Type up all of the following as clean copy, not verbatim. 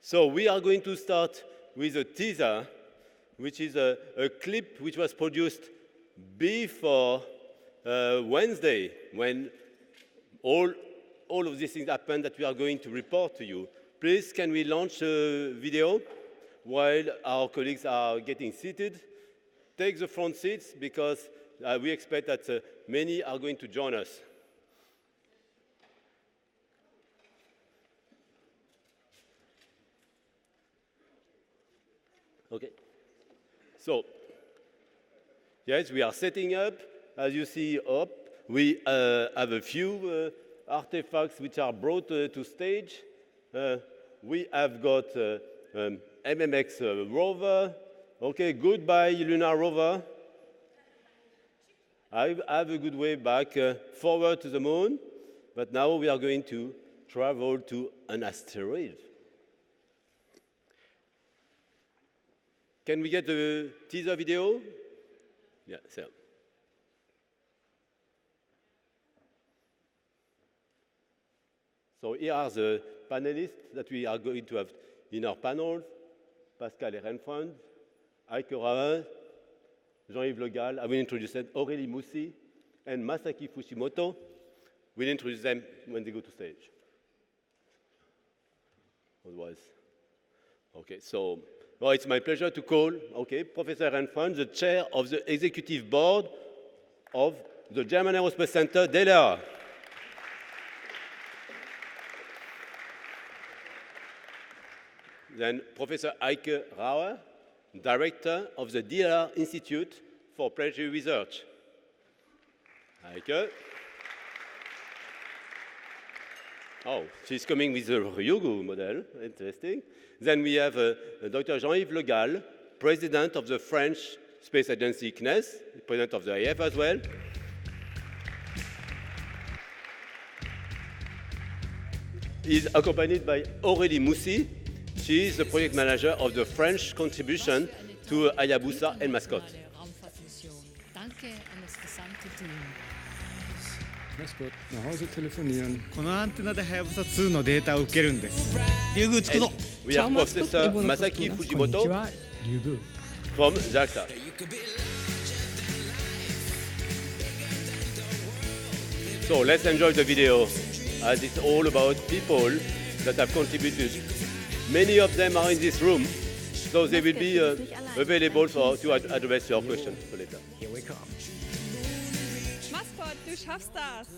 So we are going to start with a teaser, which is a clip which was produced before Wednesday, when all of these things happened that we are going to report to you. Please, can we launch a video while our colleagues are getting seated? Take the front seats, because we expect that many are going to join us. Okay. So, yes, we are setting up. As you see up, we have a few artifacts which are brought to stage. We have got MMX rover. Okay, goodbye, lunar rover. I have a good way back forward to the moon, but now we are going to travel to an asteroid. Can we get the teaser video? Yeah, so. So here are the panelists that we are going to have in our panel. Pascal Ehrenfreund, Heike Rauer, Jean-Yves Le Gall. I will introduce them, Aurélie Moussi, and Masaki Fushimoto. We'll introduce them when they go to stage. Otherwise, okay, so well, it's my pleasure to call, Professor Ehrenfreund, the chair of the executive board of the German Aerospace Center, DLR. Then Professor Heike Rauer, director of the DLR Institute for Planetary Research. Heike. Oh, she's coming with the Ryugu model, interesting. Then we have Dr. Jean-Yves Le Gall, president of the French Space Agency CNES, president of the IF as well. He's accompanied by Aurélie Moussi. She is the project manager of the French contribution to HAYABUSA and MASCOT. MASCOT nach Hause telefonieren. このアンテナではやぶさ2のデータを受けるんです。竜宮つくぞ。We have Professor Masaki Fujimoto from JAXA. So let's enjoy the video, as it's all about people that have contributed. Many of them are in this room, so they will be available to address your questions later. Here we come. MASCOT, du schaffst das!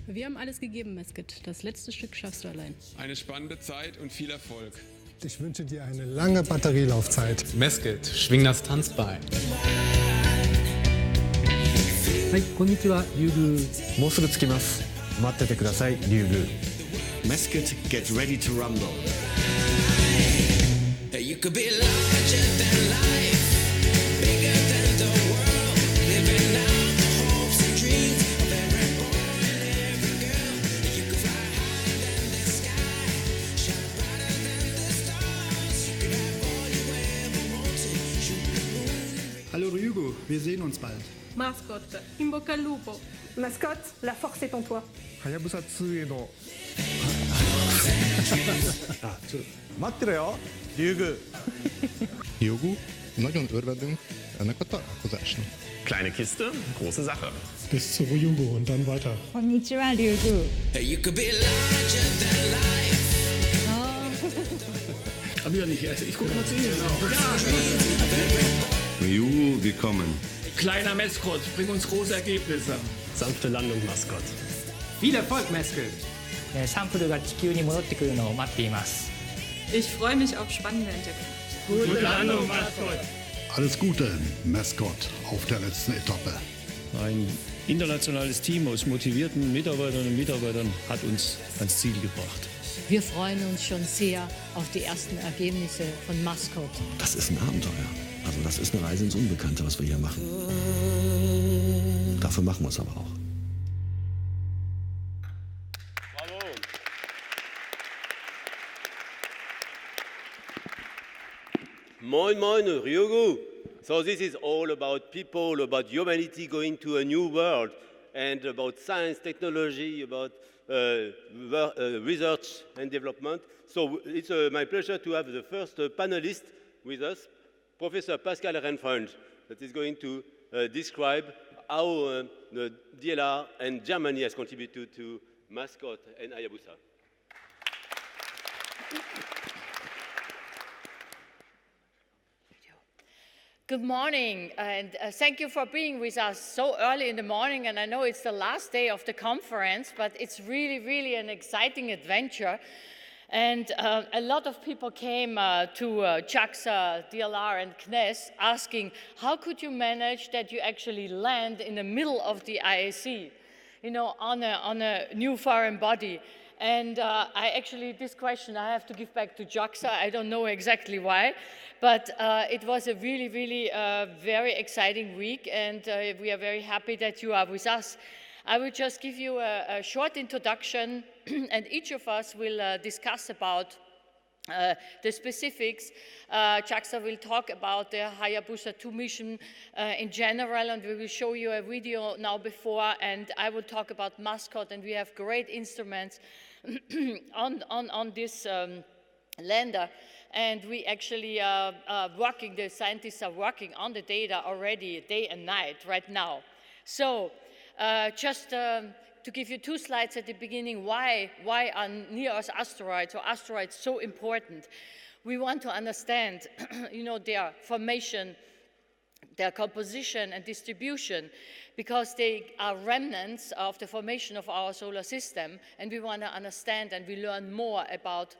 Wir haben alles gegeben, MASCOT. Das letzte Stück schaffst du allein. Eine spannende Zeit und viel Erfolg. Ich wünsche dir eine lange Batterielaufzeit. MASCOT, schwing das Tanzbein. はい、こんにちは、リュウグウ。もうすぐ着きます。待っててください、リュウグウ。MASCOT, get ready to rumble. You could be larger than life, bigger than the world, living out the hopes and dreams of every boy and every girl. You could fly higher than the sky, shine brighter than the stars. You could have all you ever wanted, shoot the moon. Hallo Ryugu, wir sehen uns bald. MASCOT, in bocca al lupo. MASCOT, la force est en toi. HAYABUSA2 への待ってろよ、竜宮。Jogu, nagyon örvendünk ennek a találkozásnak. Kleine Kiste, große Sache. Bis zu Ryugu und dann weiter. Konnichiwa, Ryugu. You could be larger than life. Hab ich ja nicht, also ich gucke mal zu Ihnen. Ryugu, willkommen. Kleiner MASCOT, bring uns große Ergebnisse. Sanfte Landung, MASCOT. Viel Erfolg, MASCOT. サンプルが地球に戻ってくるのを待っています。Ich freue mich auf spannende Entdeckungen. Gute Landung, MASCOT. Alles Gute, MASCOT, auf der letzten Etappe. Ein internationales Team aus motivierten Mitarbeiterinnen und Mitarbeitern hat uns ans Ziel gebracht. Wir freuen uns schon sehr auf die ersten Ergebnisse von MASCOT. Das ist ein Abenteuer. Also das ist eine Reise ins Unbekannte, was wir hier machen. Dafür machen wir es aber auch. Moin Moin, Ryugu. So this is all about people, about humanity going to a new world. and about science, technology, about research and development. So it's my pleasure to have the first panelist with us, Professor Pascal Renfreund, that is going to describe how the DLR and Germany has contributed to MASCOT and HAYABUSA. Good morning, and thank you for being with us so early in the morning. And I know it's the last day of the conference, but it's really, really an exciting adventure. And a lot of people came to JAXA, DLR, and CNES asking, how could you manage that you actually land in the middle of the IAC, you know, on a new foreign body? And this question I have to give back to JAXA. I don't know exactly why, but it was a really, really very exciting week, and we are very happy that you are with us. I will just give you a short introduction, and each of us will discuss about the specifics. JAXA will talk about the HAYABUSA2 mission in general, and we will show you a video now before, and I will talk about MASCOT, and we have great instruments on this lander, and we actually the scientists are working on the data already day and night right now. So just to give you two slides at the beginning, why are near-Earth asteroids or asteroids so important? We want to understand, you know, their formation, their composition and distribution, because they are remnants of the formation of our solar system, and we want to understand and we learn more about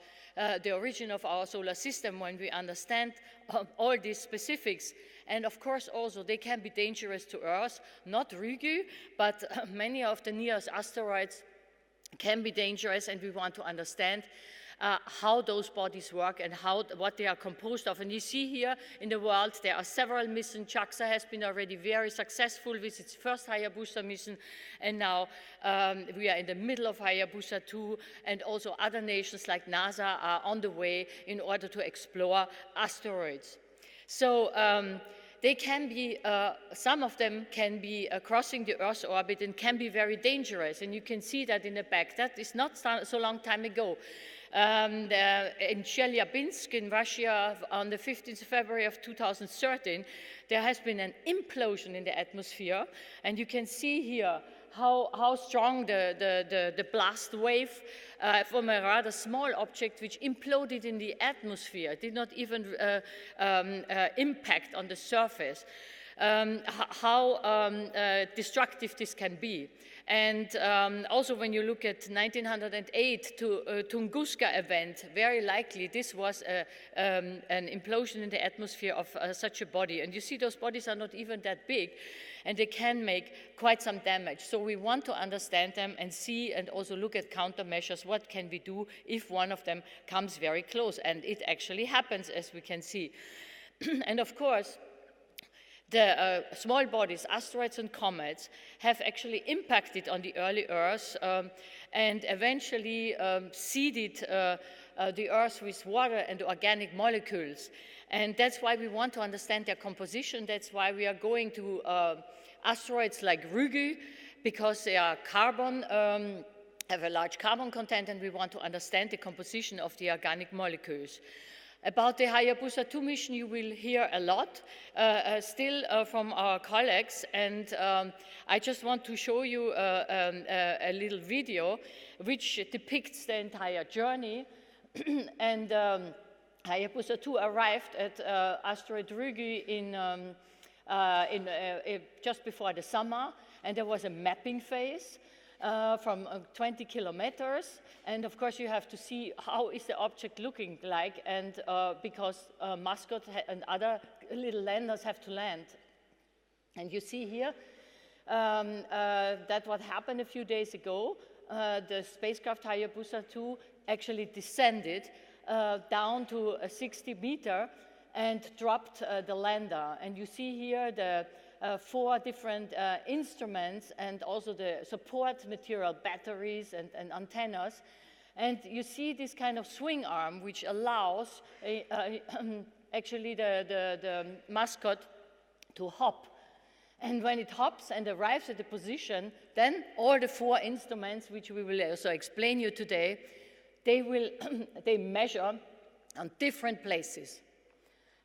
the origin of our solar system when we understand all these specifics. And of course also they can be dangerous to Earth, not Ryugu, but many of the near-Earth asteroids can be dangerous, and we want to understand how those bodies work and what they are composed of. And you see here in the world there are several missions. JAXA has been already very successful with its first HAYABUSA mission, and now we are in the middle of HAYABUSA2, and also other nations like NASA are on the way in order to explore asteroids. So they can be, some of them can be crossing the Earth's orbit and can be very dangerous, and you can see that in the back. That is not so long time ago. In Chelyabinsk in Russia on the 15th of February of 2013, there has been an implosion in the atmosphere, and you can see here how strong the blast wave from a rather small object which imploded in the atmosphere, did not even impact on the surface, how destructive this can be. And also when you look at 1908 Tunguska event, very likely this was an implosion in the atmosphere of such a body. And you see those bodies are not even that big, and they can make quite some damage. So we want to understand them and see and also look at countermeasures. What can we do if one of them comes very close? And it actually happens, as we can see. And of course, the small bodies, asteroids and comets, have actually impacted on the early Earth and eventually seeded the Earth with water and organic molecules. And that's why we want to understand their composition. That's why we are going to asteroids like Ryugu, because they are carbon, have a large carbon content, and we want to understand the composition of the organic molecules. About the HAYABUSA2 mission, you will hear a lot still from our colleagues, and I just want to show you a little video which depicts the entire journey. And HAYABUSA2 arrived at asteroid Ryugu just before the summer, and there was a mapping phase from 20 kilometers. And of course you have to see how is the object looking like, and because MASCOT and other little landers have to land. And you see here that what happened a few days ago, the spacecraft HAYABUSA2 actually descended down to 60 meters and dropped the lander. And you see here the 4 different instruments and also the support material, batteries and antennas. And you see this kind of swing arm which allows actually the MASCOT to hop. And when it hops and arrives at the position, then all the 4 instruments, which we will also explain you today, they measure on different places.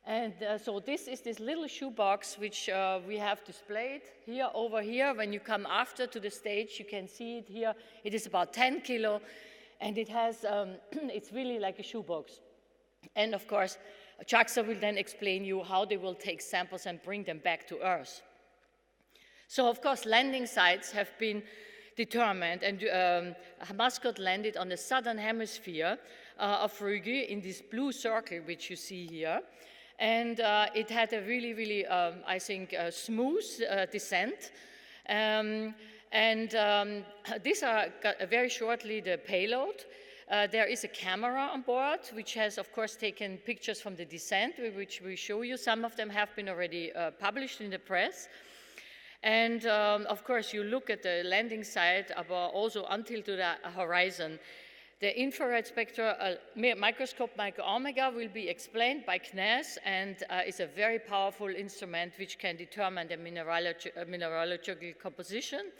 And so this is this little shoebox which we have displayed here, over here. When you come after to the stage, you can see it here. It is about 10 kilo, and it has, it's really like a shoebox. And of course, JAXA will then explain you how they will take samples and bring them back to Earth. So of course, landing sites have been determined, and MASCOT landed on the southern hemisphere of Rügen in this blue circle, which you see here. And it had a really, really, I think, smooth descent. These are very shortly the payload. There is a camera on board, which has, of course, taken pictures from the descent, which we show you. Some of them have been already published in the press. And of course, you look at the landing site, also until to the horizon. The infrared spectral microscope micro-omega will be explained by CNES and is a very powerful instrument which can determine the mineralogical composition.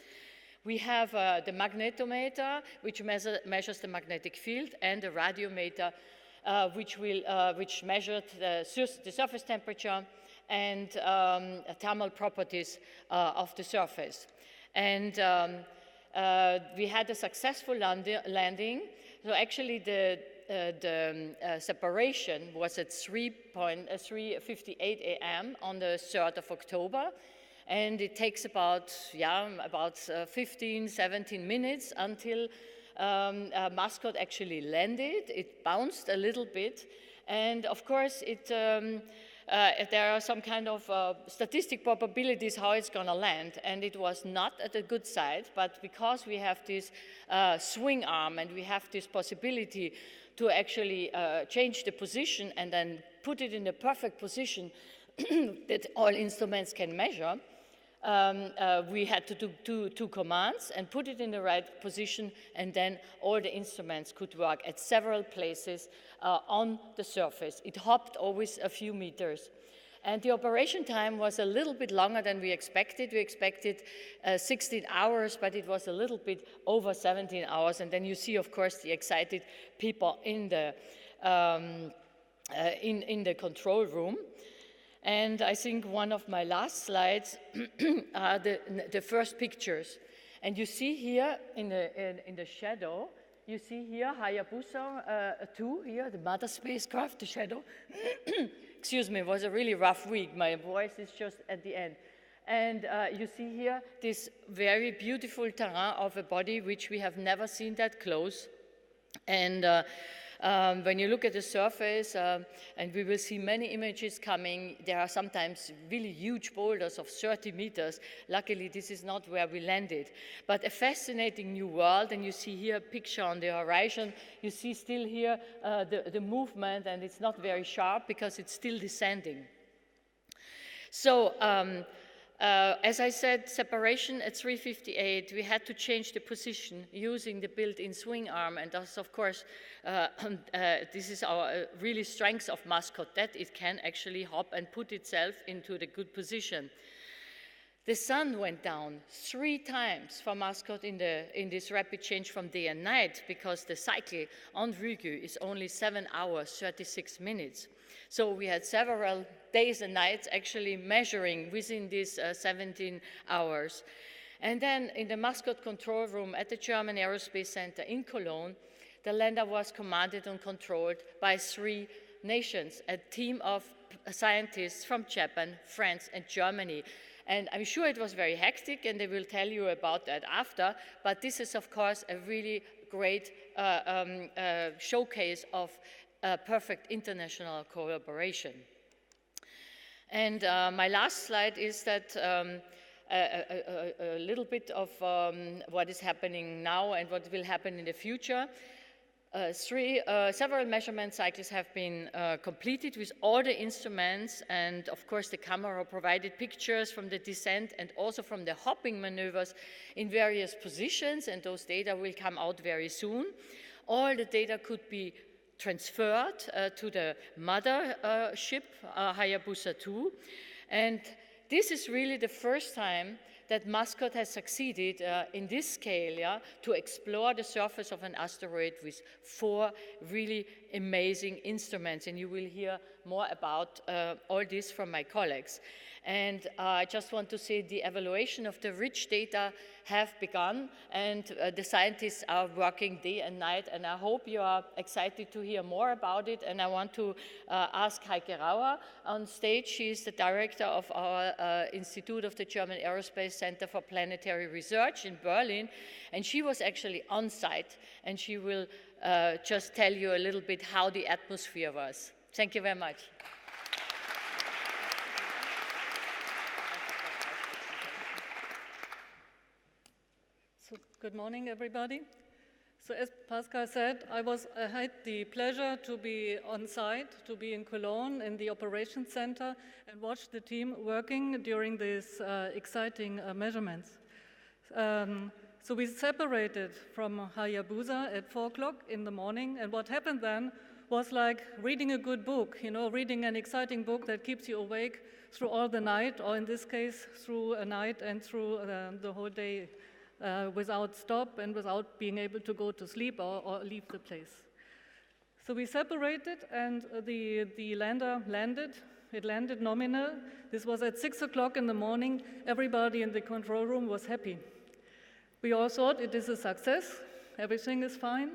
We have the magnetometer, which measures the magnetic field, and the radiometer, which measured the surface temperature and thermal properties of the surface. And we had a successful landing. So actually the separation was at 3:58 a.m. on the 3rd of October. And it takes about 15, 17 minutes until MASCOT actually landed. It bounced a little bit. And of course, there are some kind of statistic probabilities how it's going to land, and it was not at a good site, but because we have this swing arm and we have this possibility to actually change the position and then put it in the perfect position that all instruments can measure, we had to do two commands and put it in the right position, and then all the instruments could work at several places on the surface. It hopped always a few meters. And the operation time was a little bit longer than we expected. We expected 16 hours, but it was a little bit over 17 hours. And then you see, of course, the excited people in the control room. And I think one of my last slides are the first pictures. And you see here in the shadow, you see here HAYABUSA2 here, the mother spacecraft, the shadow. Excuse me, it was a really rough week. My voice is just at the end. And you see here this very beautiful terrain of a body which we have never seen that close. And when you look at the surface, and we will see many images coming, there are sometimes really huge boulders of 30 meters. Luckily, this is not where we landed. But a fascinating new world, and you see here a picture on the horizon. You see still here the movement, and it's not very sharp because it's still descending. So, as I said, separation at 3:58, we had to change the position using the built-in swing arm, and thus, of course, this is our really strength of MASCOT, that it can actually hop and put itself into the good position. The sun went down 3 times for MASCOT in this rapid change from day and night, because the cycle on Rügen is only 7 hours, 36 minutes. So we had several days and nights actually measuring within these 17 hours. And then in the MASCOT control room at the German Aerospace Center in Cologne, the lander was commanded and controlled by 3 nations, a team of scientists from Japan, France, and Germany. And I'm sure it was very hectic, and they will tell you about that after, but this is, of course, a really great showcase of perfect international collaboration. And my last slide is that a little bit of what is happening now and what will happen in the future. Several measurement cycles have been completed with all the instruments, and of course the camera provided pictures from the descent and also from the hopping maneuvers in various positions, and those data will come out very soon. All the data could be transferred to the mother ship, HAYABUSA2, and this is really the first time that MASCOT has succeeded in this scale, to explore the surface of an asteroid with 4 really amazing instruments. And you will hear more about all this from my colleagues. And I just want to say the evaluation of the rich data have begun, and the scientists are working day and night, and I hope you are excited to hear more about it. And I want to ask Heike Rauer on stage. She is the director of our Institute of the German Aerospace Center for Planetary Research in Berlin, and she was actually on site, and she will just tell you a little bit how the atmosphere was. Thank you very much. Good morning, everybody. So as Pascal said, I had the pleasure to be on site, to be in Cologne in the operations center and watch the team working during these exciting measurements. So we separated from Hayabusa at 4 o'clock in the morning, and what happened then was like reading a good book, reading an exciting book that keeps you awake through all the night, or in this case, through a night and through the whole day. Without stop and without being able to go to sleep or leave the place. So we separated, and the lander landed. It landed nominal. This was at 6 o'clock in the morning. Everybody in the control room was happy. We all thought it is a success. Everything is fine.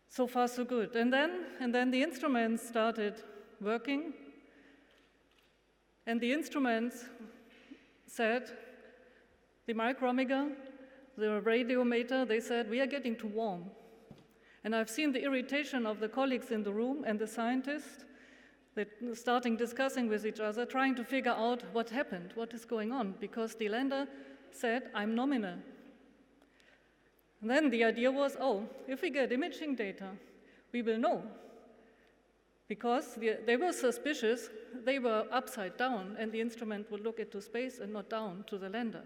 So far, so good. And then the instruments started working. And the instruments said, the micrometer, the radiometer, they said, we are getting too warm. And I've seen the irritation of the colleagues in the room and the scientists that starting discussing with each other, trying to figure out what happened, what is going on, because the lander said, I'm nominal. And then the idea was, if we get imaging data, we will know. Because they were suspicious, they were upside down, and the instrument would look into space and not down to the lander.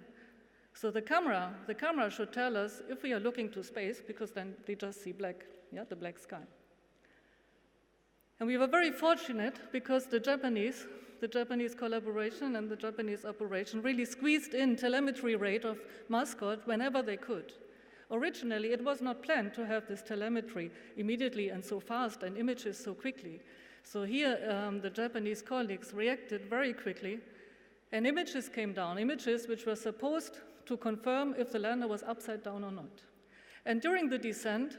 So the camera should tell us if we are looking to space, because then we just see black, the black sky. And we were very fortunate because the Japanese collaboration and the Japanese operation really squeezed in telemetry rate of MASCOT whenever they could. Originally, it was not planned to have this telemetry immediately and so fast and images so quickly. So here, the Japanese colleagues reacted very quickly, and images came down, images which were supposed to confirm if the lander was upside down or not. And during the descent,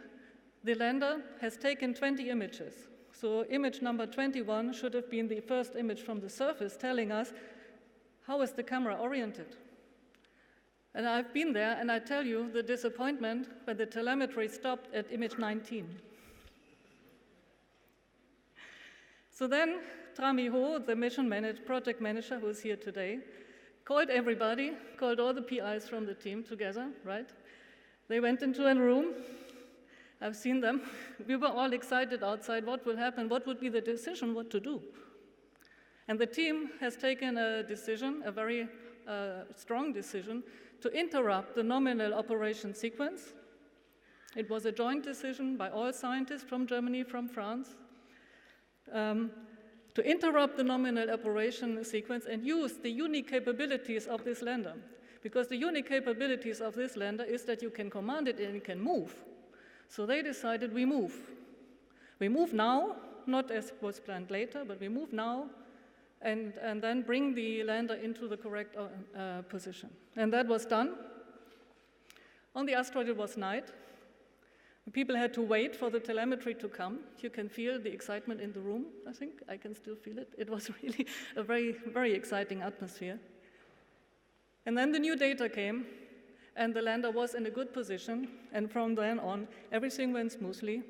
the lander has taken 20 images. So image number 21 should have been the first image from the surface telling us how is the camera oriented. And I've been there, and I tell you the disappointment when the telemetry stopped at image 19. So then Trami Ho, the mission project manager who is here today, called everybody, called all the PIs from the team together, right? They went into a room. I've seen them. We were all excited outside. What will happen? What would be the decision? What to do? And the team has taken a decision, a very strong decision, to interrupt the nominal operation sequence. It was a joint decision by all scientists from Germany, from France, to interrupt the nominal operation sequence and use the unique capabilities of this lander. Because the unique capabilities of this lander is that you can command it and it can move. So they decided we move. We move now, not as was planned later, but we move now and then bring the lander into the correct position. And that was done. On the asteroid, it was night. People had to wait for the telemetry to come. You can feel the excitement in the room, I think. I can still feel it. It was really a very, very exciting atmosphere. And then the new data came, and the lander was in a good position. And from then on, everything went smoothly.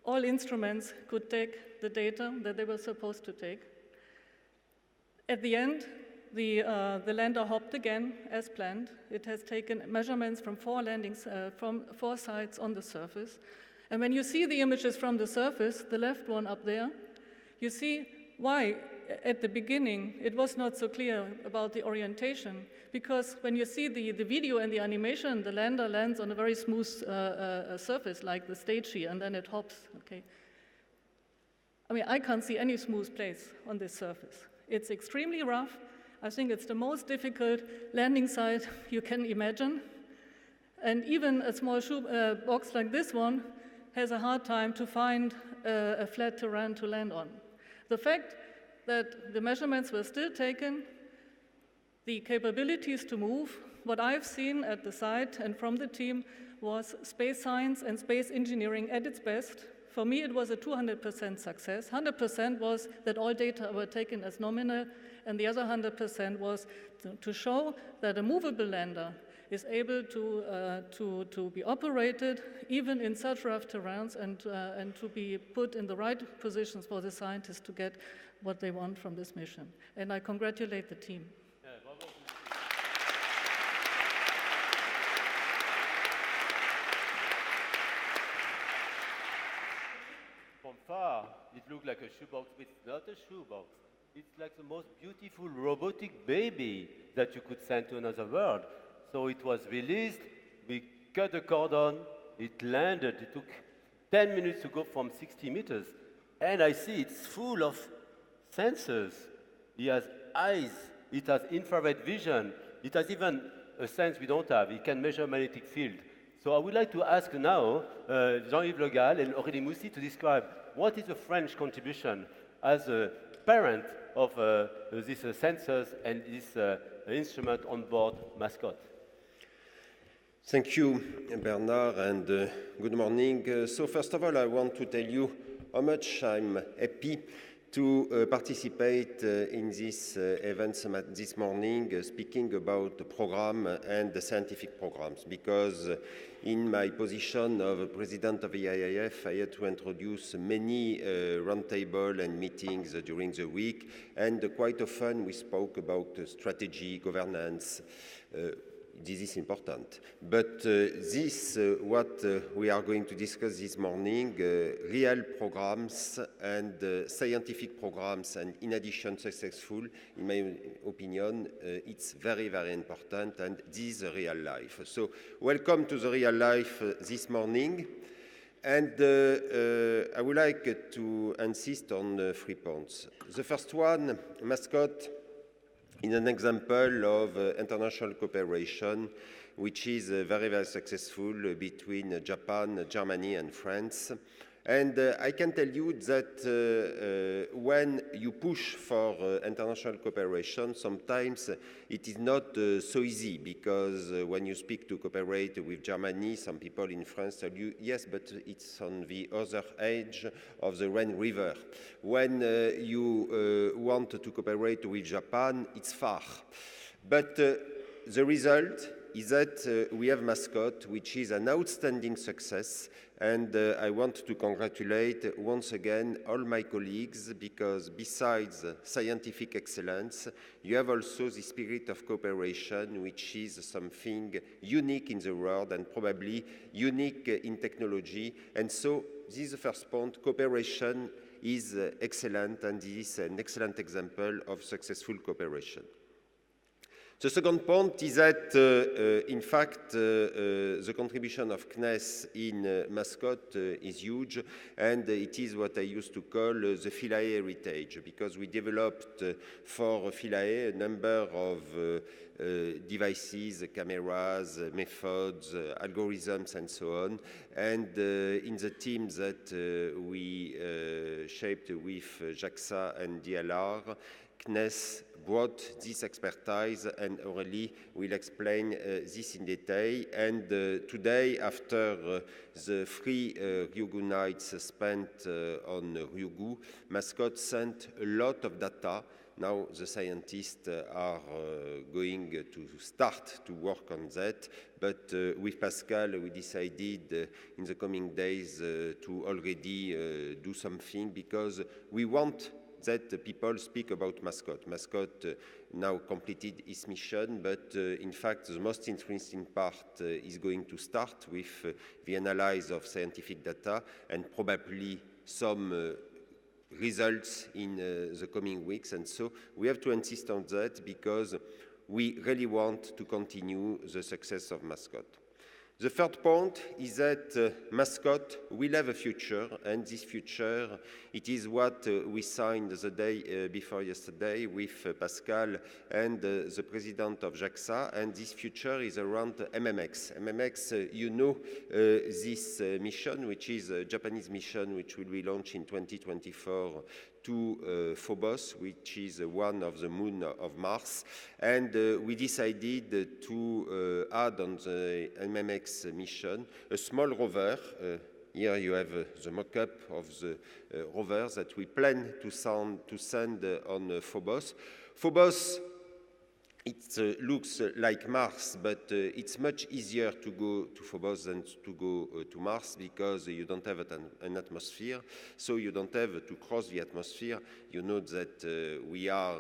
All instruments could take the data that they were supposed to take. At the end, the lander hopped again as planned. It has taken measurements from 4 landings, from 4 sites on the surface. And when you see the images from the surface, the left one up there, you see why at the beginning it was not so clear about the orientation. Because when you see the video and the animation, the lander lands on a very smooth surface like the stage here, and then it hops, okay? I mean, I can't see any smooth place on this surface. It's extremely rough. I think it's the most difficult landing site you can imagine. And even a small box like this one has a hard time to find a flat terrain to land on. The fact that the measurements were still taken, the capabilities to move, what I've seen at the site and from the team was space science and space engineering at its best. For me, it was a 200% success. 100% was that all data were taken as nominal, and the other 100% was to show that a movable lander is able to be operated even in such rough terrains and to be put in the right positions for the scientists to get what they want from this mission. And I congratulate the team. From far, it looked like a shoebox, but it's not a shoebox. It's like the most beautiful robotic baby that you could send to another world. So it was released, we cut the cordon, it landed. It took 10 minutes to go from 60 meters. And I see it's full of sensors. It has eyes, it has infrared vision, it has even a sense we don't have. It can measure magnetic field. So I would like to ask now Jean-Yves Le Gall and Aurélie Moussi to describe what is the French contribution as a parent of these sensors and this instrument on board MASCOT. Thank you, Bernard, and good morning. So first of all, I want to tell you how much I'm happy to participate in this event this morning, speaking about the program and the scientific programs, because in my position of president of the IIF, I had to introduce many roundtable and meetings during the week, and quite often we spoke about strategy, governance. This is important. But this, what we are going to discuss this morning, real programs and scientific programs, and in addition successful, in my opinion, it's very, very important, and this is real life. So welcome to the real life this morning. And I would like to insist on 3 points. The first one, MASCOT, in an example of international cooperation, which is very, very successful between Japan, Germany, and France. And I can tell you that when you push for international cooperation, sometimes it is not so easy, because when you speak to cooperate with Germany, some people in France tell you, yes, but it's on the other edge of the Rhine River. When you want to cooperate with Japan, it's far. But the result is that we have MASCOT, which is an outstanding success. And I want to congratulate once again all my colleagues, because besides scientific excellence, you have also the spirit of cooperation, which is something unique in the world and probably unique in technology. And so this is the first point. Cooperation is excellent, and this is an excellent example of successful cooperation. The second point is that, in fact, the contribution of CNES in MASCOT is huge, and it is what I used to call the Philae heritage, because we developed for Philae a number of devices, cameras, methods, algorithms, and so on. And in the team that we shaped with JAXA and DLR, CNES brought this expertise, and Aurélie will explain this in detail. And today, after the 3 Ryugu nights spent on Ryugu, MASCOT sent a lot of data. Now the scientists are going to start to work on that, but with Pascal we decided in the coming days to already do something, because we want that people speak about MASCOT. MASCOT now completed its mission, but in fact the most interesting part is going to start with the analysis of scientific data, and probably some results in the coming weeks. And so we have to insist on that, because we really want to continue the success of MASCOT. The third point is that MASCOT will have a future, and this future, it is what we signed the day before yesterday with Pascal and the president of JAXA, and this future is around MMX. MMX, you know this mission, which is a Japanese mission, which will be launched in 2024 to Phobos, which is one of the moon of Mars. And we decided to add on the MMX mission a small rover. Here you have the mock-up of the rover that we plan to send on Phobos. Phobos, it looks like Mars, but it's much easier to go to Phobos than to go to Mars because you don't have an atmosphere, so you don't have to cross the atmosphere. You know that we are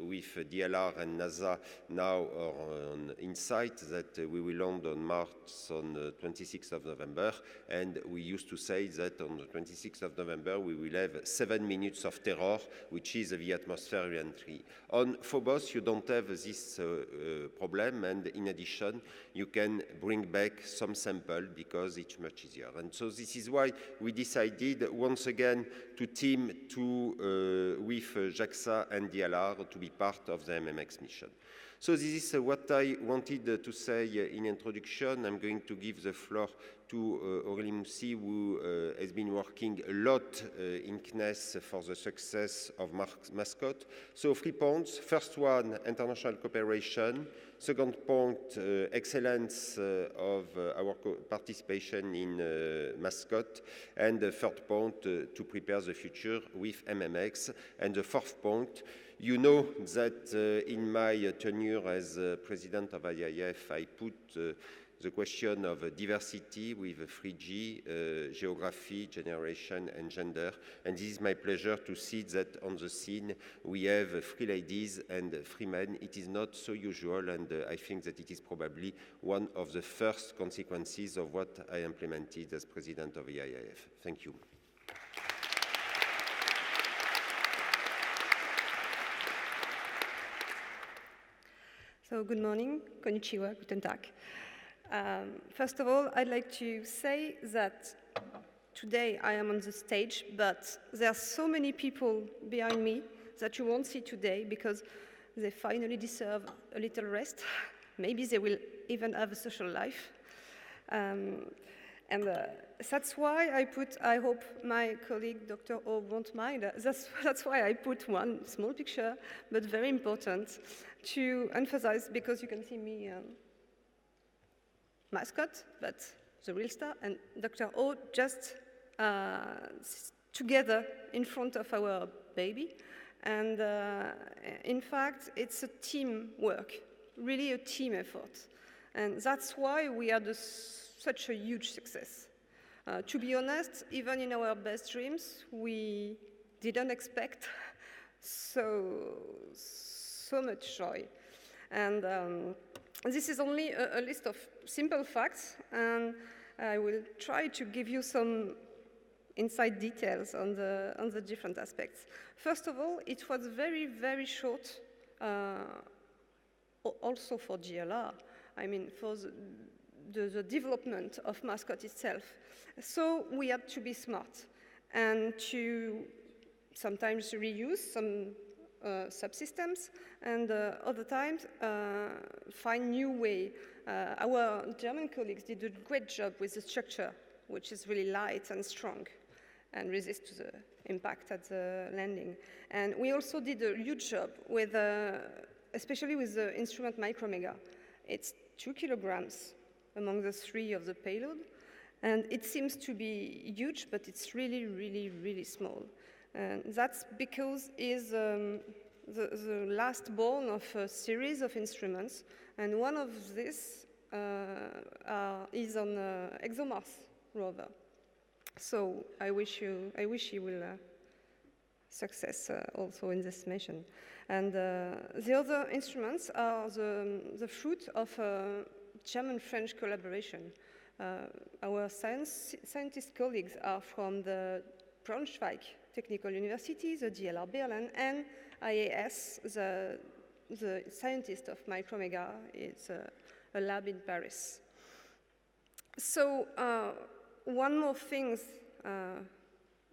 with DLR and NASA now on InSight that we will land on Mars on the 26th of November, and we used to say that on the 26th of November we will have 7 minutes of terror, which is the atmosphere re-entry. On Phobos you don't have this problem, and in addition you can bring back some sample because it's much easier. And so this is why we decided once again to team with JAXA and DLR to be part of the MMX mission. So this is what I wanted to say in introduction. I'm going to give the floor to Aurélie Moussi, who has been working a lot in CNES for the success of MASCOT. So 3 points. First one, international cooperation. Second point, excellence of our participation in MASCOT. And the third point, to prepare the future with MMX. And the fourth point, you know that in my tenure as president of IIF, I put the question of diversity with 3G, geography, generation, and gender. And this is my pleasure to see that on the scene we have 3 ladies and 3 men. It is not so usual, and I think that it is probably one of the first consequences of what I implemented as president of IIF. Thank you. So good morning, konnichiwa, guten tag. First of all, I'd like to say that today I am on the stage, but there are so many people behind me that you won't see today because they finally deserve a little rest. Maybe they will even have a social life. And that's why I hope my colleague Dr. O won't mind, that's why I put one small picture, but very important, to emphasize, because you can see me MASCOT, but the real star, and Dr. O just together in front of our baby. And in fact, it's a team work, really a team effort. And that's why we had such a huge success. To be honest, even in our best dreams, we didn't expect so much joy. And this is only a list of simple facts, and I will try to give you some inside details on the different aspects. First of all, it was very, very short, also for GLR. I mean, for the development of MASCOT itself. So we had to be smart and to sometimes reuse some subsystems, and other times find new way. Our German colleagues did a great job with the structure, which is really light and strong and resist to the impact at the landing. And we also did a huge job with, especially with the instrument Micromega. It's 2 kilograms among the 3 of the payload, and it seems to be huge, but it's really, really, really small. And that's because it's the last born of a series of instruments, and one of these is on ExoMars rover. So I wish you will success also in this mission. And the other instruments are the fruit of a German-French collaboration. Our scientist colleagues are from the Braunschweig Technical University, the DLR Berlin, and IAS, the scientist of Micromega, is a lab in Paris. So one more thing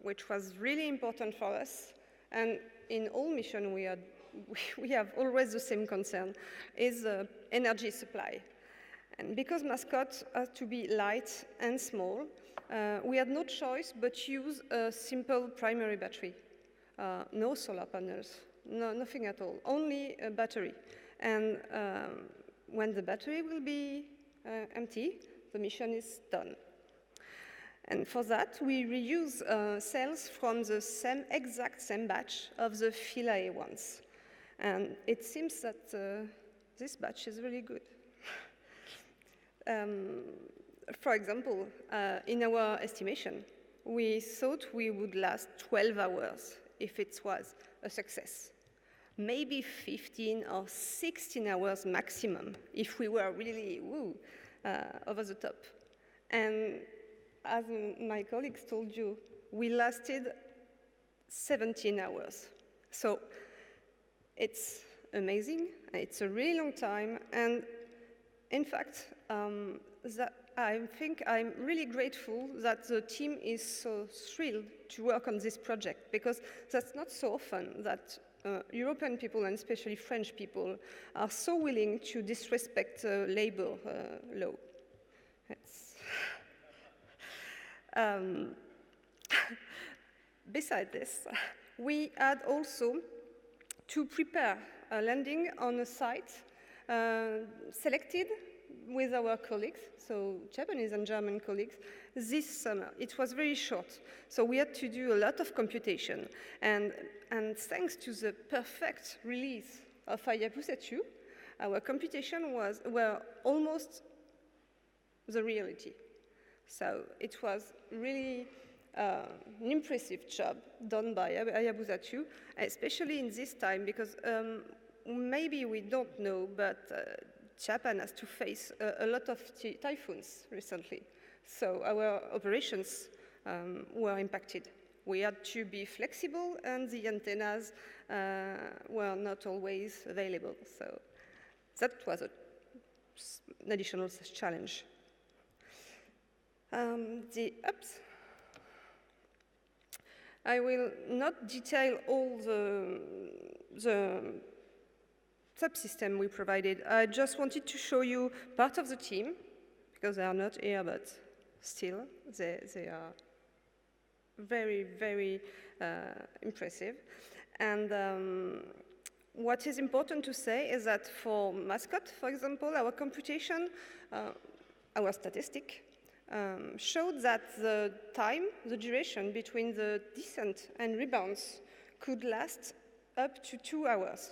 which was really important for us, and in all missions we have always the same concern, is energy supply. And because MASCOT has to be light and small, we had no choice but use a simple primary battery. No solar panels, nothing at all, only a battery. And when the battery will be empty, the mission is done. And for that, we reuse cells from the exact same batch of the Philae ones. And it seems that this batch is really good. For example, in our estimation, we thought we would last 12 hours if it was a success. Maybe 15 or 16 hours maximum if we were really over the top. And as my colleagues told you, we lasted 17 hours. So it's amazing, it's a really long time, and in fact, I think I'm really grateful that the team is so thrilled to work on this project, because that's not so often that European people, and especially French people, are so willing to disrespect labor law. Besides this, we had also to prepare a landing on a site selected with our colleagues, so Japanese and German colleagues, this summer. It was very short, so we had to do a lot of computation. And thanks to the perfect release of HAYABUSA2, our computation were almost the reality. So it was really an impressive job done by HAYABUSA2, especially in this time, because maybe we don't know, but Japan has to face a lot of typhoons recently. So our operations were impacted. We had to be flexible, and the antennas were not always available. So that was an additional challenge. I will not detail all the subsystem we provided. I just wanted to show you part of the team, because they are not here, but still, they are very, very impressive. And what is important to say is that for MASCOT, for example, our computation, our statistic, showed that the time, the duration between the descent and rebounds could last up to 2 hours.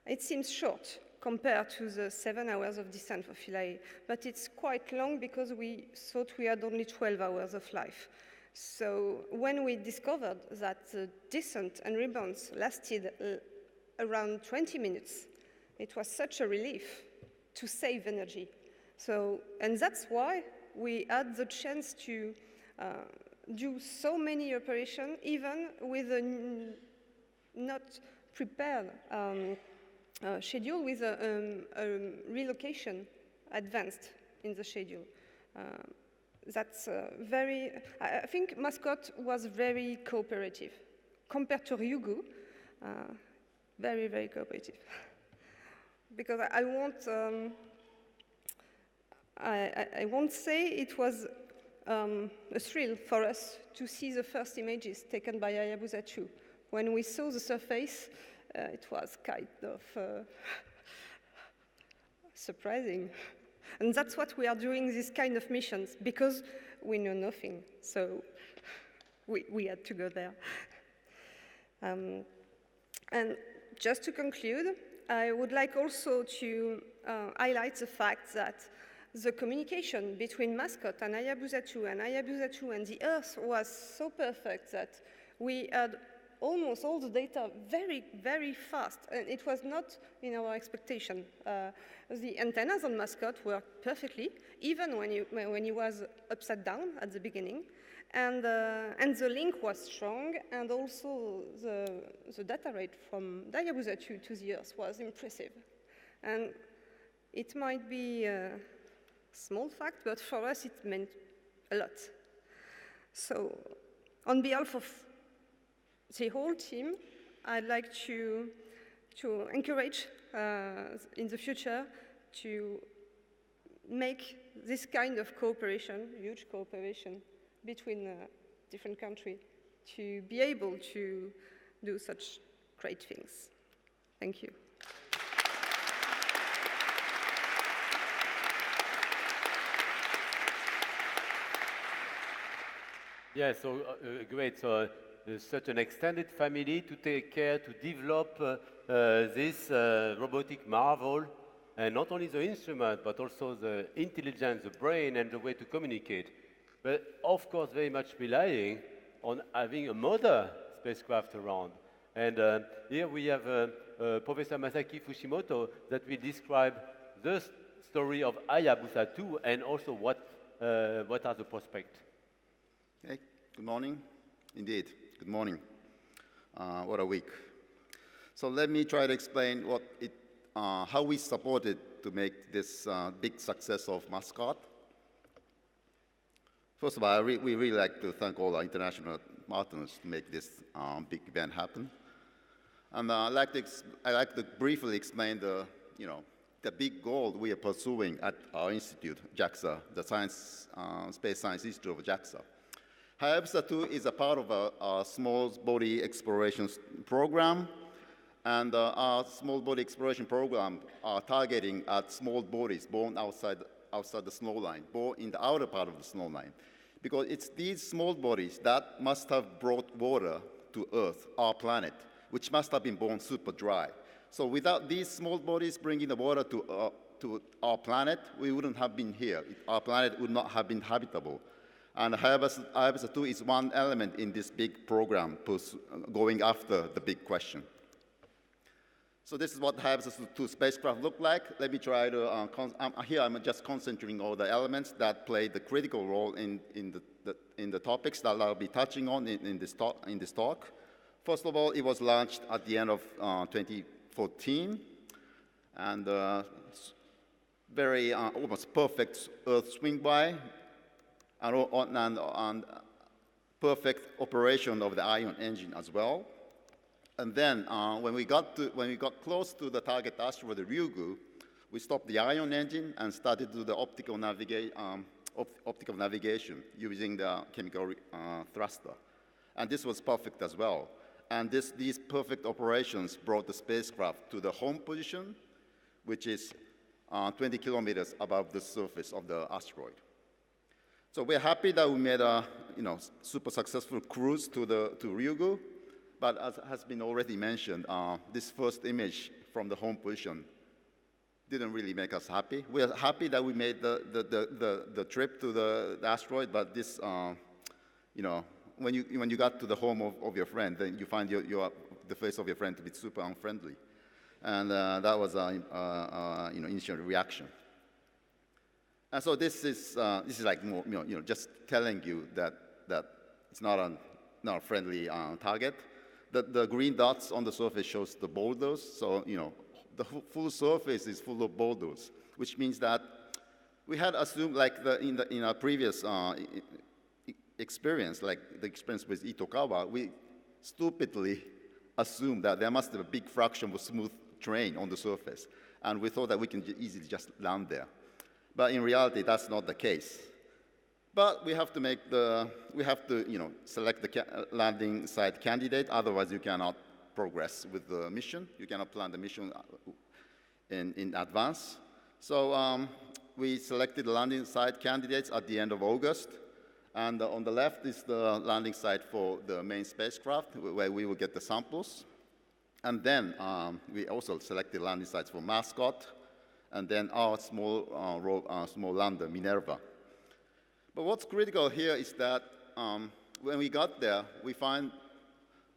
It seems short compared to the 7 hours of descent for Philae, but it's quite long because we thought we had only 12 hours of life. So when we discovered that the descent and rebounds lasted around 20 minutes, it was such a relief to save energy. So, and that's why we had the chance to do so many operations, even with a not prepared schedule, with a relocation advanced in the schedule. That's I think MASCOT was very cooperative. Compared to Ryugu, very, very cooperative. Because I won't say it was a thrill for us to see the first images taken by HAYABUSA2. When we saw the surface, it was kind of surprising. And that's what we are doing, these kind of missions, because we know nothing. So we had to go there. And just to conclude, I would like also to highlight the fact that the communication between MASCOT and HAYABUSA2 and the Earth was so perfect that we had almost all the data very, very fast, and it was not in our expectation. The antennas on MASCOT worked perfectly, even when he was upside down at the beginning, and the link was strong, and also the data rate from HAYABUSA2 to the Earth was impressive. And it might be small fact, but for us it meant a lot. So on behalf of the whole team, I'd like to encourage in the future to make this kind of cooperation, huge cooperation between different countries, to be able to do such great things. Thank you. Yeah, so great. So such an extended family to take care, to develop this robotic marvel, and not only the instrument, but also the intelligence, the brain, and the way to communicate. But of course, very much relying on having a mother spacecraft around. And here we have Professor Masaki Fushimoto that will describe the story of HAYABUSA2 and also what are the prospects. Hey, good morning. Indeed, good morning. What a week. So let me try to explain how we supported to make this big success of MASCOT. First of all, we really like to thank all our international partners to make this big event happen. And I'd like to briefly explain the big goal we are pursuing at our institute, JAXA, the Space Science Institute of JAXA. HAYABUSA2 is a part of our small body exploration program, and our small body exploration program are targeting at small bodies born outside the snow line, born in the outer part of the snow line, because it's these small bodies that must have brought water to Earth, our planet, which must have been born super dry. So without these small bodies bringing the water to our planet, we wouldn't have been here. Our planet would not have been habitable. And HAYABUSA2 is one element in this big program, going after the big question. So this is what HAYABUSA2 spacecraft look like. Let me try to, here I'm just concentrating all the elements that play the critical role in the topics that I'll be touching on in this talk. First of all, it was launched at the end of 2014, and very almost perfect Earth swing by, and perfect operation of the ion engine as well. And then when we got close to the target asteroid, the Ryugu, we stopped the ion engine and started to do the optical navigation using the chemical thruster. And this was perfect as well. And these perfect operations brought the spacecraft to the home position, which is 20 kilometers above the surface of the asteroid. So we're happy that we made a super successful cruise to Ryugu, but as has been already mentioned, this first image from the home position didn't really make us happy. We're happy that we made the trip to the asteroid, but this, when you got to the home of your friend, then you find the face of your friend to be super unfriendly, and that was initial reaction. And so this is like more, just telling you that it's not a friendly target. The green dots on the surface shows the boulders. So the full surface is full of boulders, which means that we had assumed, like in our previous experience, like the experience with Itokawa, we stupidly assumed that there must be a big fraction of smooth terrain on the surface, and we thought that we can easily just land there. But in reality, that's not the case. But we have to select the landing site candidate. Otherwise, you cannot progress with the mission. You cannot plan the mission in advance. So we selected the landing site candidates at the end of August. And on the left is the landing site for the main spacecraft, where we will get the samples. And then we also selected landing sites for MASCOT, and then our small lander, MINERVA. But what's critical here is that when we got there, we find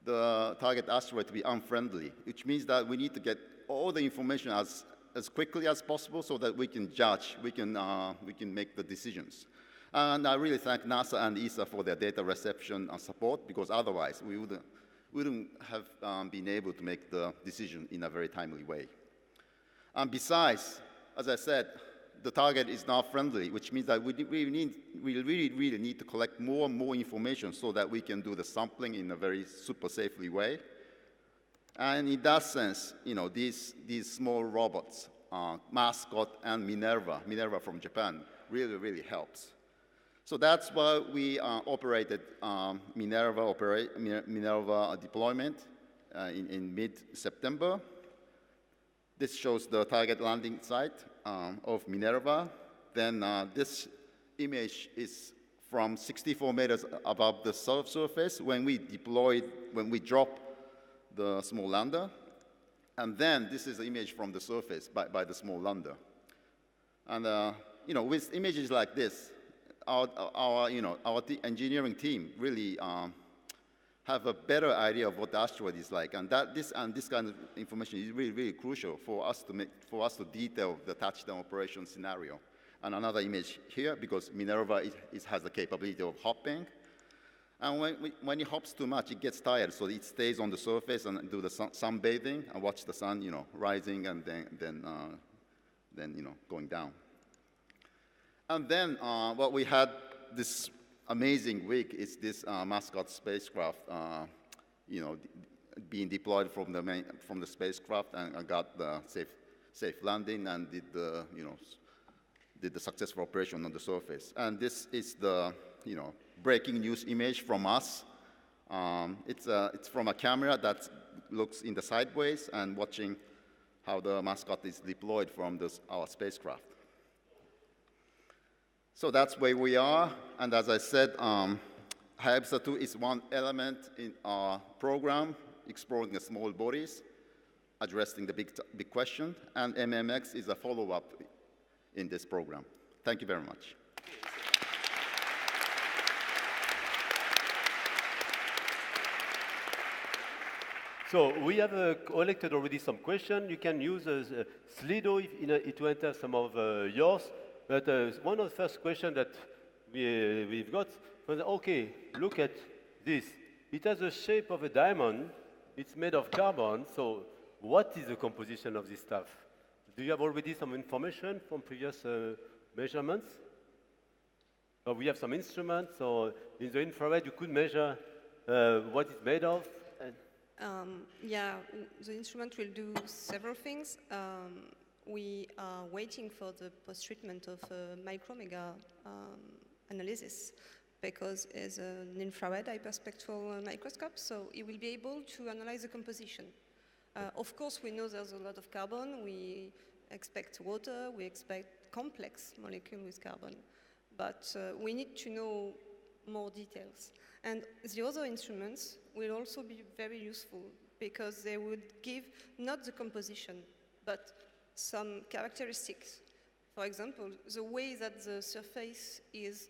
the target asteroid to be unfriendly, which means that we need to get all the information as quickly as possible so that we can judge, we can make the decisions. And I really thank NASA and ESA for their data reception and support, because otherwise we wouldn't have been able to make the decision in a very timely way. And besides, as I said, the target is not friendly, which means that we really need to collect more and more information so that we can do the sampling in a very super safely way. And in that sense, these small robots, MASCOT and MINERVA from Japan, really helps. So that's why we operated MINERVA deployment in mid-September. This shows the target landing site of MINERVA. Then this image is from 64 meters above the surface when we drop the small lander. And then this is the image from the surface by the small lander. And with images like this, our engineering team really have a better idea of what the asteroid is like, and this kind of information is really crucial for us to detail the touchdown operation scenario. And another image here, because MINERVA has the capability of hopping, and when it hops too much, it gets tired, so it stays on the surface and do the sunbathing and watch the sun, rising and then going down. And then what we had this amazing week is this MASCOT spacecraft, being deployed from the spacecraft and got the safe landing and did the successful operation on the surface. And this is the breaking news image from us. It's from a camera that looks in the sideways and watching how the MASCOT is deployed from our spacecraft. So that's where we are, and as I said, HAYABUSA2 is one element in our program, exploring the small bodies, addressing the big question, and MMX is a follow-up in this program. Thank you very much. So we have collected already some questions. You can use Slido to enter some of yours. But one of the first questions that we've got was, okay, look at this. It has the shape of a diamond. It's made of carbon. So what is the composition of this stuff? Do you have already some information from previous measurements? Or we have some instruments. So in the infrared, you could measure what it's made of. Yeah, the instrument will do several things. We are waiting for the post-treatment of micromega analysis because it's an infrared hyperspectral microscope, so it will be able to analyze the composition. Of course, we know there's a lot of carbon. We expect water. We expect complex molecule with carbon. But we need to know more details. And the other instruments will also be very useful because they would give not the composition, but some characteristics. For example, the way that the surface is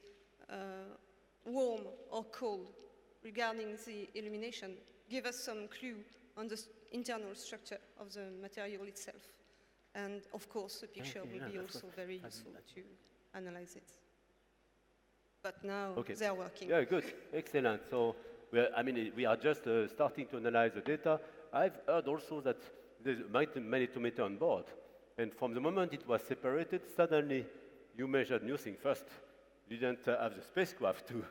warm or cold regarding the illumination give us some clue on the internal structure of the material itself. And of course, the picture will be also very useful to analyze it. But now they are working. Yeah, good, excellent. So, we are just starting to analyze the data. I've heard also that there's magnetometer on board. And from the moment it was separated, suddenly you measured new thing. First, you didn't have the spacecraft to,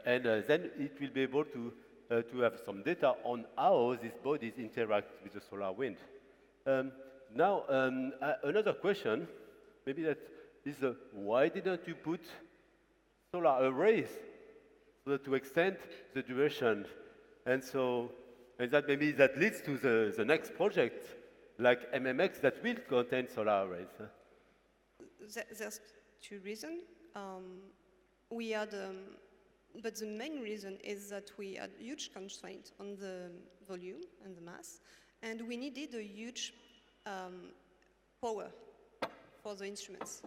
and then it will be able to have some data on how these bodies interact with the solar wind. Now, another question, maybe that is, why didn't you put solar arrays so to extend the duration? And so, and that maybe that leads to the next project, like MMX, that will contain solar arrays. There's two reasons. But the main reason is that we had huge constraint on the volume and the mass, and we needed a huge power for the instruments.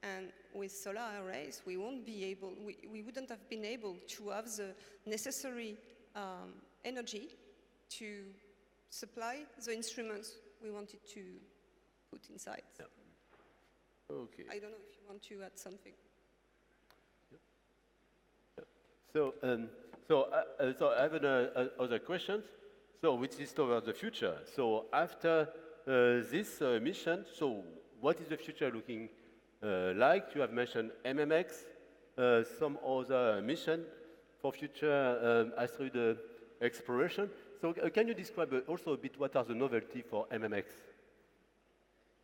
And with solar arrays, we wouldn't have been able to have the necessary energy to supply the instruments we wanted to put inside. Yeah. Okay. I don't know if you want to add something. So, so I have other questions. So, which is toward the future. So, after this mission, so what is the future looking liked. You have mentioned MMX, some other mission for future asteroid exploration. So can you describe also a bit what are the novelty for MMX?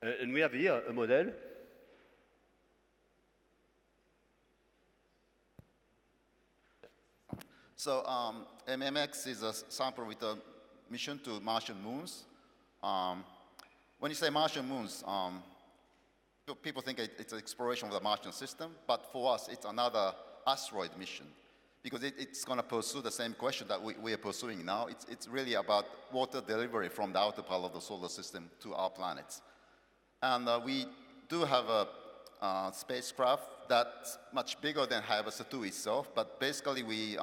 And we have here a model. So MMX is a sample return mission to Martian moons. When you say Martian moons, people think it's an exploration of the Martian system, but for us, it's another asteroid mission because it's going to pursue the same question that we are pursuing now. It's really about water delivery from the outer part of the solar system to our planets. And we do have a spacecraft that's much bigger than HAYABUSA2 itself, but basically we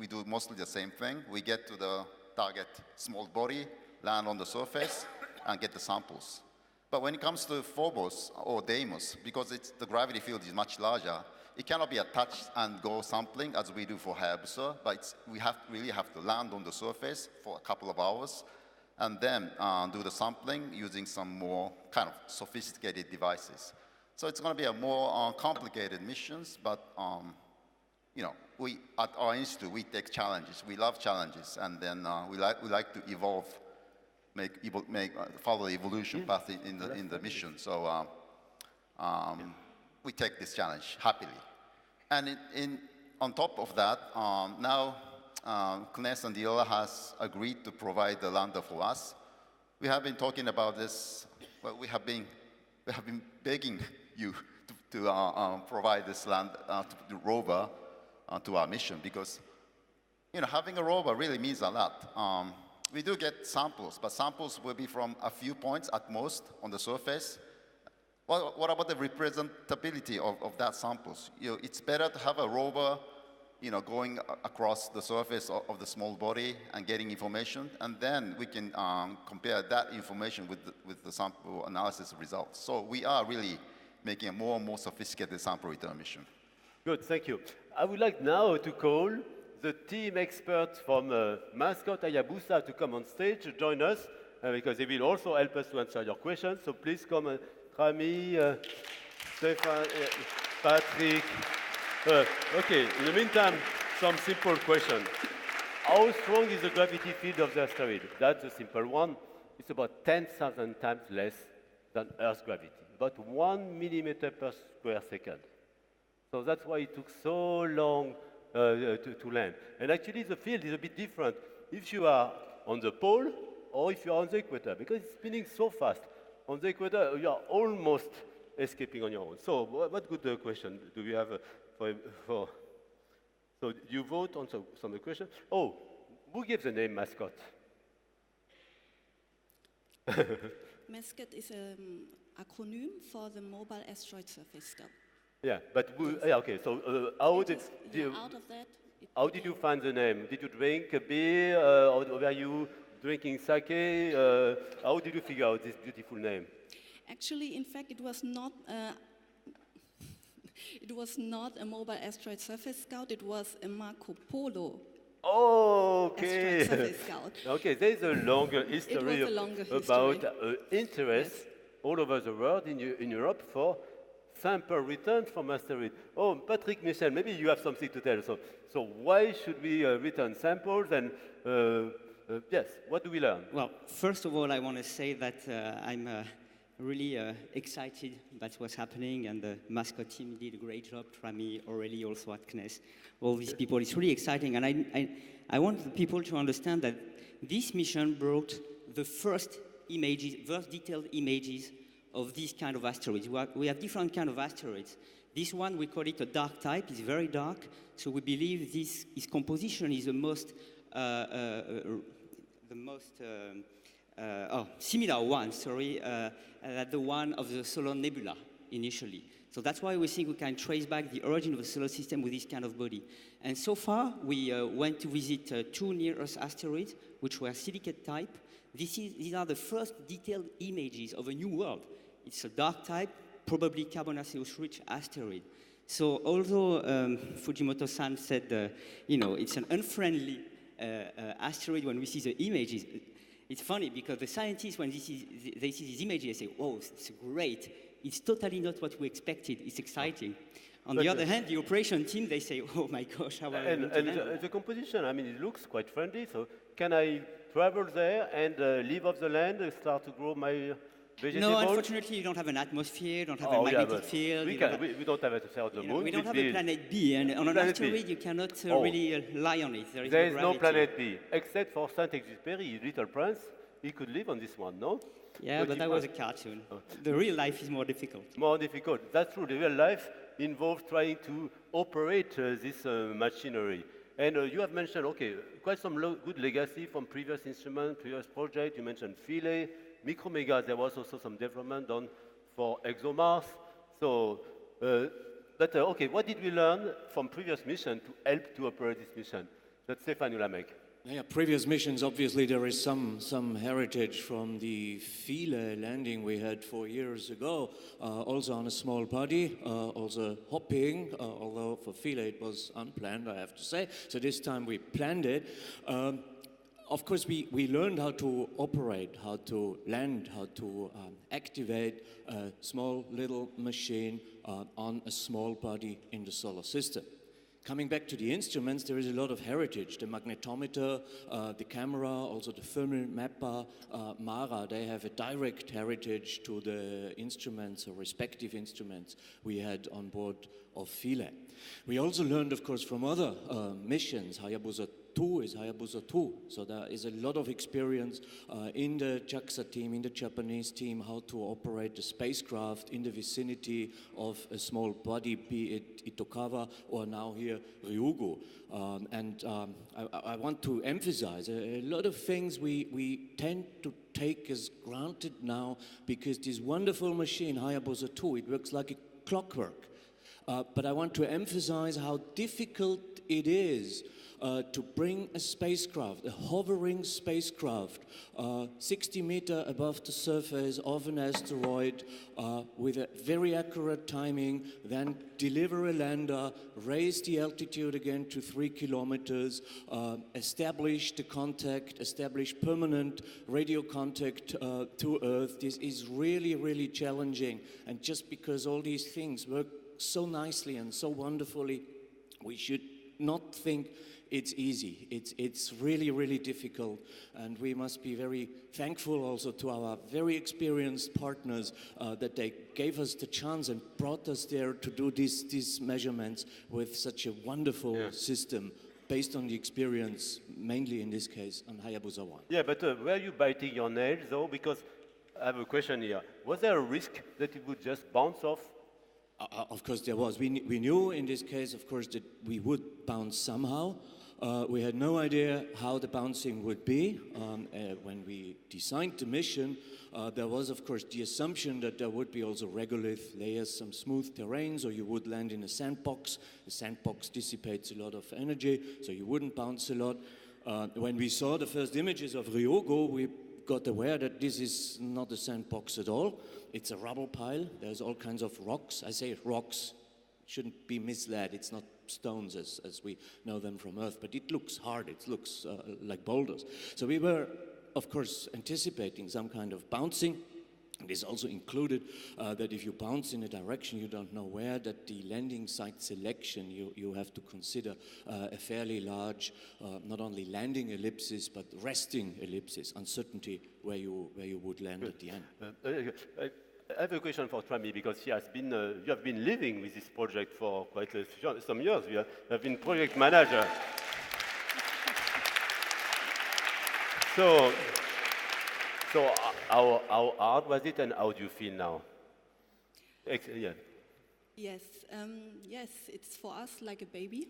do mostly the same thing. We get to the target small body, land on the surface, and get the samples. But when it comes to Phobos or Deimos, because the gravity field is much larger, it cannot be a touch and go sampling as we do for Hayabusa, but we really have to land on the surface for a couple of hours and then do the sampling using some more kind of sophisticated devices. So it's going to be a more complicated missions, but you know, we at our institute we take challenges. We love challenges, and then we like to evolve, follow the evolution path in the mission. So we take this challenge happily. And on top of that, now CNES and DLR has agreed to provide the lander for us. We have been talking about this. Well, we have been begging you to provide this the rover to our mission, because you know, having a rover really means a lot. We do get samples, but samples will be from a few points at most on the surface. What about the representability of that samples? You know, it's better to have a rover, you know, going across the surface of the small body and getting information, and then we can compare that information with the sample analysis results. So we are really making a more and more sophisticated sample return mission. Good, thank you. I would like now to call the team experts from MASCOT Hayabusa to come on stage to join us, because they will also help us to answer your questions. So please come, Rami, Stefan, Patrick. Okay, in the meantime, some simple questions. How strong is the gravity field of the asteroid? That's a simple one. It's about 10,000 times less than Earth's gravity, about 1 millimeter per square second. So that's why it took so long to land. And actually, the field is a bit different if you are on the pole or if you are on the equator, because it's spinning so fast. On the equator, you are almost escaping on your own. So what good question do we have for? So you vote on some question. Oh, who gave the name MASCOT? MASCOT is an acronym for the Mobile Asteroid Surface Scout. Yeah, but okay. So how did how did you find the name? Did you drink a beer, or were you drinking sake? How did you figure out this beautiful name? Actually, in fact, it was not. It was not a Mobile Asteroid Surface Scout. It was a Marco Polo. Oh, okay. Asteroid Surface Scout. Okay, there is a longer history about interest all over the world in Europe for sample returns from asteroids. Oh, Patrick, Michel, maybe you have something to tell. So why should we return samples? And yes, what do we learn? Well, first of all, I want to say that I'm really excited about what's happening, and the MASCOT team did a great job. Rami, Aurélie, also at CNES. All these people, it's really exciting. And I want the people to understand that this mission brought the first images, first detailed images of these kind of asteroids. We have different kind of asteroids. This one, we call it a dark type. It's very dark, so we believe its composition is the most similar one, than the one of the solar nebula initially. So that's why we think we can trace back the origin of the solar system with this kind of body. And so far, we went to visit 2 near-Earth asteroids, which were silicate type. These are the first detailed images of a new world. It's a dark type, probably carbonaceous-rich asteroid. So although Fujimoto-san said, you know, it's an unfriendly asteroid when we see the images, it's funny because the scientists, when they see these images, they say, "Oh, it's great! It's totally not what we expected. It's exciting. On But, the other hand, the operation team, they say, oh my gosh, how are we going to land? The composition, I mean, it looks quite friendly. So can I travel there and live off the land and start to grow my vegetables? No, unfortunately, you don't have an atmosphere, you don't have a magnetic field. We don't have a atmosphere on the moon. We don't have a planet B, and on an asteroid, you cannot really lie on it. There is no planet B, except for Saint-Exupéry, Little Prince. He could live on this one, no? Yeah, but that was a cartoon. The real life is more difficult. More difficult. That's true. The real life involves trying to operate this machinery. And you have mentioned, okay, quite some good legacy from previous instruments, previous projects. You mentioned Philae, Micromega. There was also some development done for ExoMars. So, okay, what did we learn from previous mission to help to operate this mission? That's Stéphane Ulamek. Yeah, previous missions, obviously there is some heritage from the Philae landing we had 4 years ago, also on a small body, also hopping, although for Philae it was unplanned, I have to say. So this time we planned it. Of course, we learned how to operate, how to land, how to activate a small little machine on a small body in the solar system. Coming back to the instruments, there is a lot of heritage. The magnetometer, the camera, also the thermal mapper, MARA, they have a direct heritage to the instruments or respective instruments we had on board of Philae. We also learned, of course, from other missions. HAYABUSA2 is HAYABUSA2. So there is a lot of experience in the JAXA team, in the Japanese team, how to operate the spacecraft in the vicinity of a small body, be it Itokawa or now here Ryugu. I want to emphasize a lot of things we tend to take as granted now because this wonderful machine, HAYABUSA2, it works like a clockwork. But I want to emphasize how difficult it is to bring a spacecraft, a hovering spacecraft, 60 meters above the surface of an asteroid with a very accurate timing, then deliver a lander, raise the altitude again to 3 kilometers, establish the contact, establish permanent radio contact to Earth. This is really, really challenging. And just because all these things work so nicely and so wonderfully, we should not think it's easy. It's really, really difficult, and we must be very thankful also to our very experienced partners that they gave us the chance and brought us there to do these measurements with such a wonderful system based on the experience, mainly in this case, on HAYABUSA1. Yeah, but were you biting your nails, though? Because I have a question here. Was there a risk that it would just bounce off? Of course there was. We knew in this case, of course, that we would bounce somehow. We had no idea how the bouncing would be. When we designed the mission, there was, of course, the assumption that there would be also regolith layers, some smooth terrains, or you would land in a sandbox. The sandbox dissipates a lot of energy, so you wouldn't bounce a lot. When we saw the first images of Ryugu, we got aware that this is not a sandbox at all. It's a rubble pile. There's all kinds of rocks. I say rocks. Shouldn't be misled. It's not stones as we know them from Earth, but it looks hard. It looks like boulders. So we were, of course, anticipating some kind of bouncing. This also included that if you bounce in a direction you don't know where, that the landing site selection, you have to consider a fairly large, not only landing ellipsis, but resting ellipsis, uncertainty where you would land at the end. I have a question for Trami, because you have been living with this project for quite some years. You have been project manager. So how hard was it, and how do you feel now? Yeah. Yes, yes, it's for us like a baby,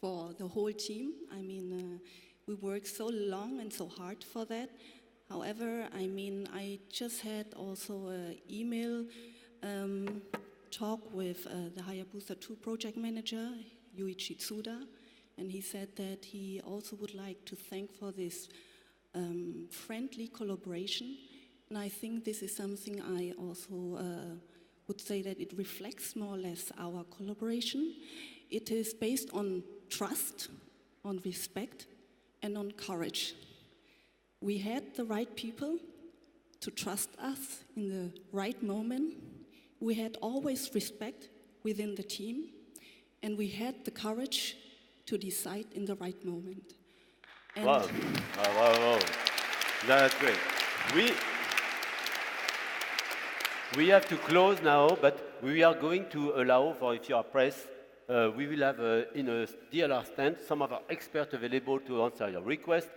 for the whole team. I mean, we worked so long and so hard for that. However, I mean, I just had also an email talk with the HAYABUSA2 project manager, Yuichi Tsuda, and he said that he also would like to thank for this friendly collaboration. And I think this is something I also would say that it reflects more or less our collaboration. It is based on trust, on respect, and on courage. We had the right people to trust us in the right moment, we had always respect within the team, and we had the courage to decide in the right moment. And Wow. Wow. That's great. We have to close now, but we are going to allow for, if you are press, we will have in a DLR stand some of our experts available to answer your request.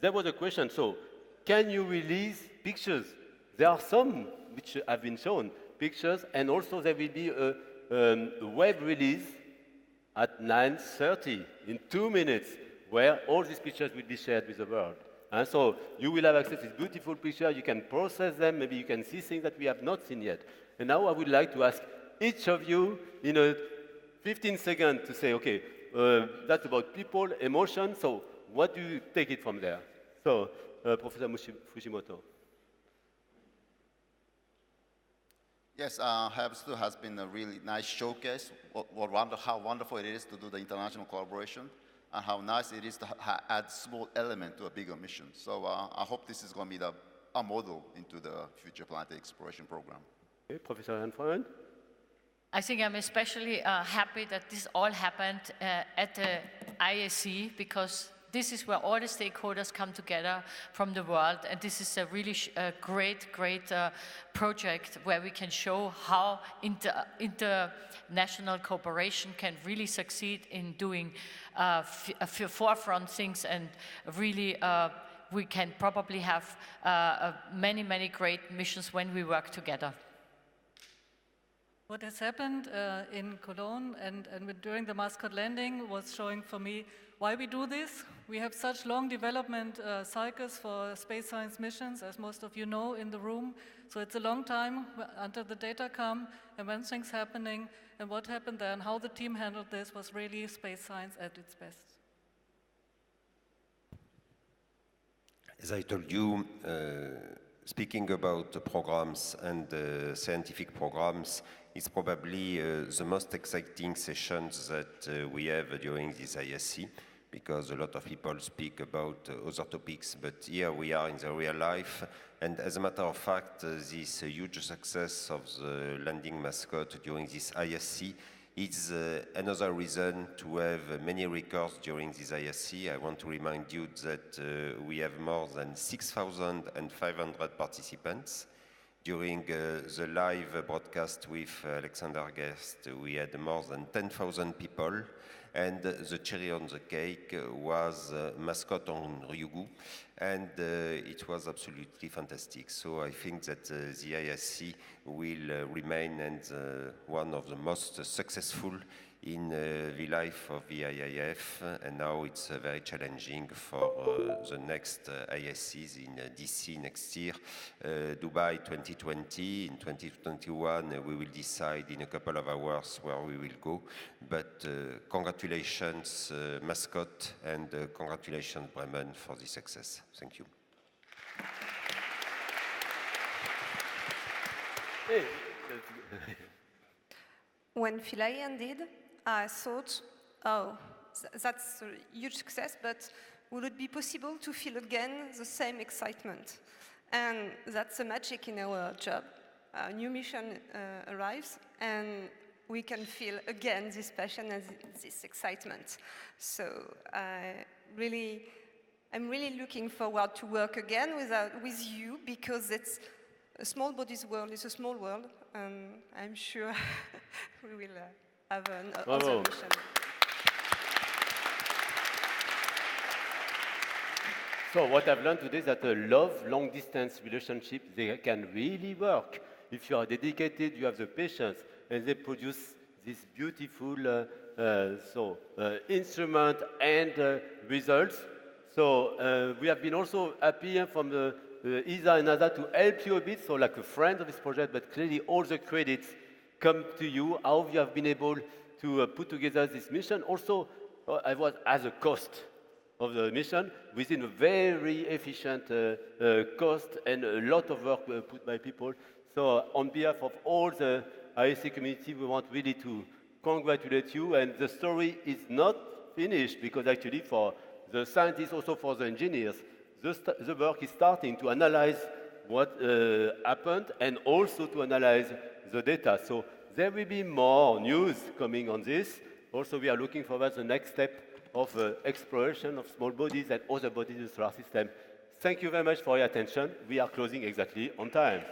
There was a question, so can you release pictures? There are some which have been shown, pictures, and also there will be a web release at 9:30 in 2 minutes, where all these pictures will be shared with the world. And so you will have access to this beautiful picture, you can process them, maybe you can see things that we have not seen yet. And now I would like to ask each of you in a 15 seconds to say, okay, that's about people, emotion, so what do you take it from there? So, Professor Fujimoto. Yes, HAYABUSA2 has been a really nice showcase. How wonderful it is to do the international collaboration, and how nice it is to add small element to a bigger mission. So I hope this is going to be a model into the future planetary exploration program. Okay, Professor Hanfreund? I think I'm especially happy that this all happened at the ISC, because this is where all the stakeholders come together from the world, and this is a really great project where we can show how international cooperation can really succeed in doing forefront things, and really we can probably have many great missions when we work together. What has happened in Cologne and during the MASCOT landing was showing for me why we do this. We have such long development cycles for space science missions, as most of you know in the room. So it's a long time until the data come and when things happening, and what happened there and how the team handled this was really space science at its best. As I told you, speaking about the programs and scientific programs is probably the most exciting sessions that we have during this ISC, because a lot of people speak about other topics, but here we are in the real life. And as a matter of fact, this huge success of the landing MASCOT during this ISC is another reason to have many records during this ISC. I want to remind you that we have more than 6,500 participants. During the live broadcast with Alexander Guest, we had more than 10,000 people, and the cherry on the cake was MASCOT on Ryugu, and it was absolutely fantastic. So I think that the ISC will remain and one of the most successful in the life of the IIF, and now it's very challenging for the next ISCs in DC next year, Dubai 2020. In 2021 we will decide in a couple of hours where we will go, but congratulations MASCOT, and congratulations Bremen for the success. Thank you. When Philae ended, I thought, oh, that's a huge success, but would it be possible to feel again the same excitement? And that's the magic in our job. A new mission arrives, and we can feel again this passion and this excitement. So I'm really looking forward to work again with you, because it's a small body's world is a small world, and I'm sure we will have another mission. So what I've learned today is that a long-distance relationship, they can really work. If you are dedicated, you have the patience, and they produce this beautiful instrument and results. So we have been also happy from the ESA and NASA to help you a bit, so like a friend of this project, but clearly all the credits come to you, how you have been able to put together this mission. Also, I was as a cost of the mission within a very efficient cost and a lot of work put by people. So on behalf of all the ISC community, we want really to congratulate you. And the story is not finished, because actually for the scientists, also for the engineers, the work is starting to analyze what happened and also to analyze the data. So there will be more news coming on this. Also, we are looking forward to the next step of exploration of small bodies and other bodies in the solar system. Thank you very much for your attention. We are closing exactly on time.